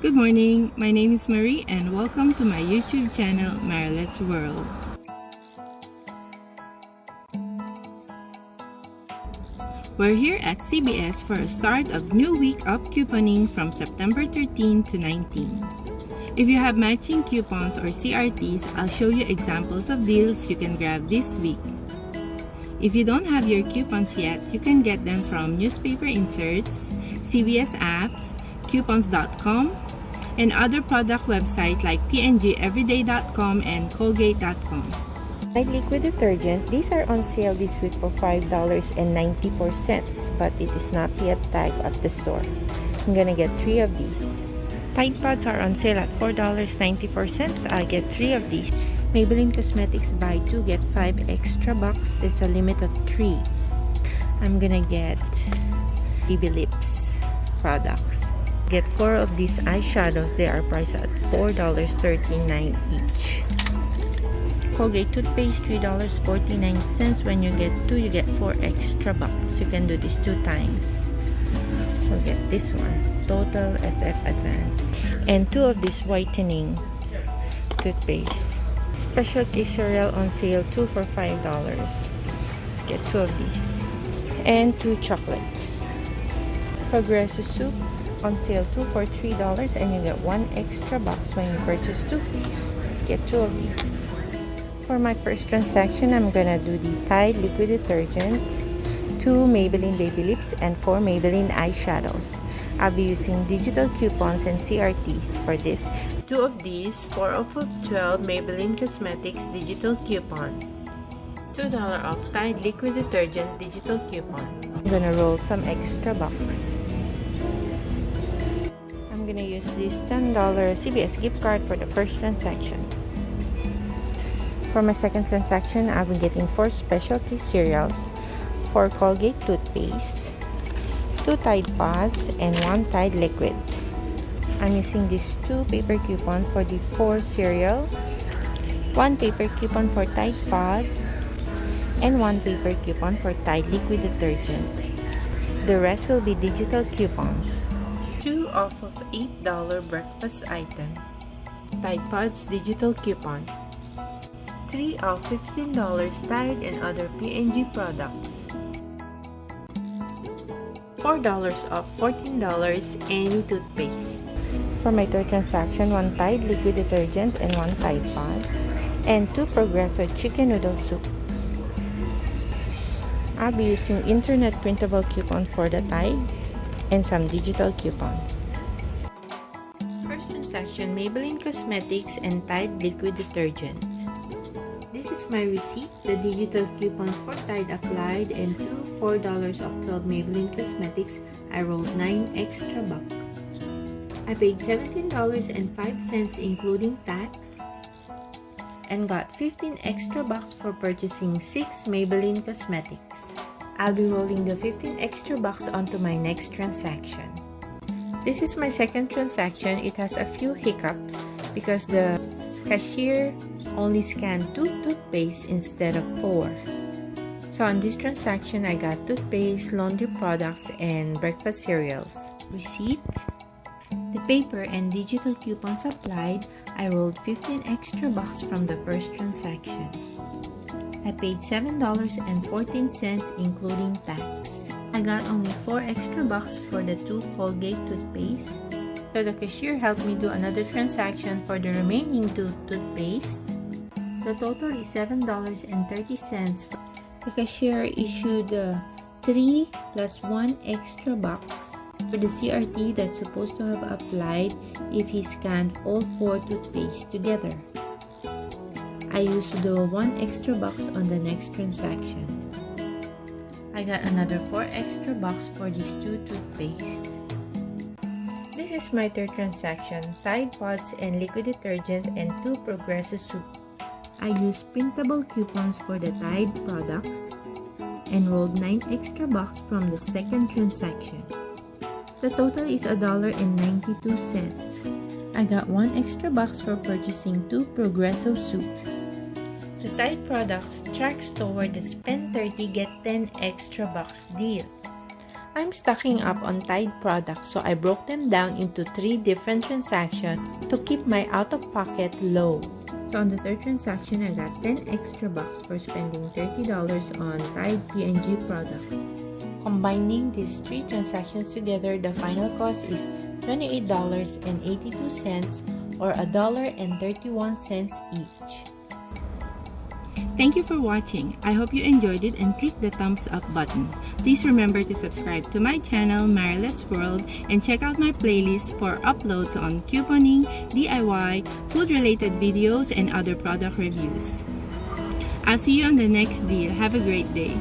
Good morning, my name is Marie and welcome to my YouTube channel, Marilet's World. We're here at CVS for a start of new week up couponing from September 13 to 19. If you have matching coupons or CRTs, I'll show you examples of deals you can grab this week. If you don't have your coupons yet, you can get them from newspaper inserts, CVS apps, coupons.com, and other product websites like pngeveryday.com and colgate.com. Tide liquid detergent, these are on sale this week for $5.94, but it is not yet tagged at the store. I'm gonna get 3 of these. Tide pods are on sale at $4.94. I'll get 3 of these. Maybelline Cosmetics buy 2 get 5 extra bucks. It's a limit of 3. I'm gonna get Baby Lips products. Get 4 of these eyeshadows. They are priced at $4.39 each. Colgate toothpaste, $3.49. When you get 2, you get 4 extra bucks. You can do this 2 times. So get this one, Total SF Advance, and 2 of this whitening toothpaste. Specialty cereal on sale, 2 for $5. Let's get 2 of these, and 2 chocolate. Progressive soup on sale, 2 for $3, and you get 1 extra box when you purchase 2. Let's get 2 of these. For my first transaction, I'm gonna do the Tide liquid detergent, 2 Maybelline baby lips, and 4 Maybelline eyeshadows. I'll be using digital coupons and CRTs for this. 2 of these, 4 off of 12 Maybelline Cosmetics digital coupon, $2 off Tide liquid detergent digital coupon. I'm gonna roll some extra bucks. I'm gonna use this $10 CVS gift card for the first transaction. For my second transaction, I'll be getting 4 specialty cereals, 4 Colgate toothpaste, 2 Tide pods, and 1 Tide liquid. I'm using these 2 paper coupons for the 4 cereal, 1 paper coupon for Tide pods, and 1 paper coupon for Tide liquid detergent. The rest will be digital coupons. 2 off of $8 breakfast item, Tide pods digital coupon. 3 off $15 Tide and other P&G products. $4 off $14 any toothpaste. For my third transaction, 1 Tide liquid detergent and 1 Tide pod, and 2 Progresso chicken noodle soup. I'll be using internet printable coupons for the Tides and some digital coupons. First transaction, Maybelline Cosmetics and Tide liquid detergent. This is my receipt. The digital coupons for Tide applied and 2 $4 off 12 Maybelline Cosmetics. I rolled 9 extra bucks. I paid $17.05 including tax and got 15 extra bucks for purchasing 6 Maybelline Cosmetics. I'll be rolling the 15 extra bucks onto my next transaction. This is my second transaction. It has a few hiccups because the cashier only scanned 2 toothpaste instead of 4. So on this transaction, I got toothpaste, laundry products, and breakfast cereals. Receipt. The paper and digital coupons applied. I rolled 15 extra bucks from the first transaction. I paid $7.14 including tax. I got only 4 extra bucks for the 2 Colgate toothpaste. So the cashier helped me do another transaction for the remaining 2 toothpaste. The total is $7.30. The cashier issued 3 plus 1 extra box for the CRT that's supposed to have applied if he scanned all 4 toothpaste together. I used the 1 extra box on the next transaction. I got another 4 extra bucks for these 2 toothpaste. This is my third transaction, Tide pods and liquid detergent and 2 Progressive soup. I used printable coupons for the Tide products and rolled 9 extra bucks from the second transaction. The total is $1.92. I got 1 extra box for purchasing 2 Progresso soup. The Tide products tracks toward the spend 30 get 10 extra bucks deal. I'm stocking up on Tide products, so I broke them down into 3 different transactions to keep my out-of-pocket low. So on the third transaction, I got 10 extra bucks for spending $30 on Tide P&G products. Combining these 3 transactions together, the final cost is $28.82 or $1.31 each. Thank you for watching. I hope you enjoyed it and click the thumbs up button. Please remember to subscribe to my channel, Marilet's World, and check out my playlist for uploads on couponing, DIY, food-related videos, and other product reviews. I'll see you on the next deal. Have a great day.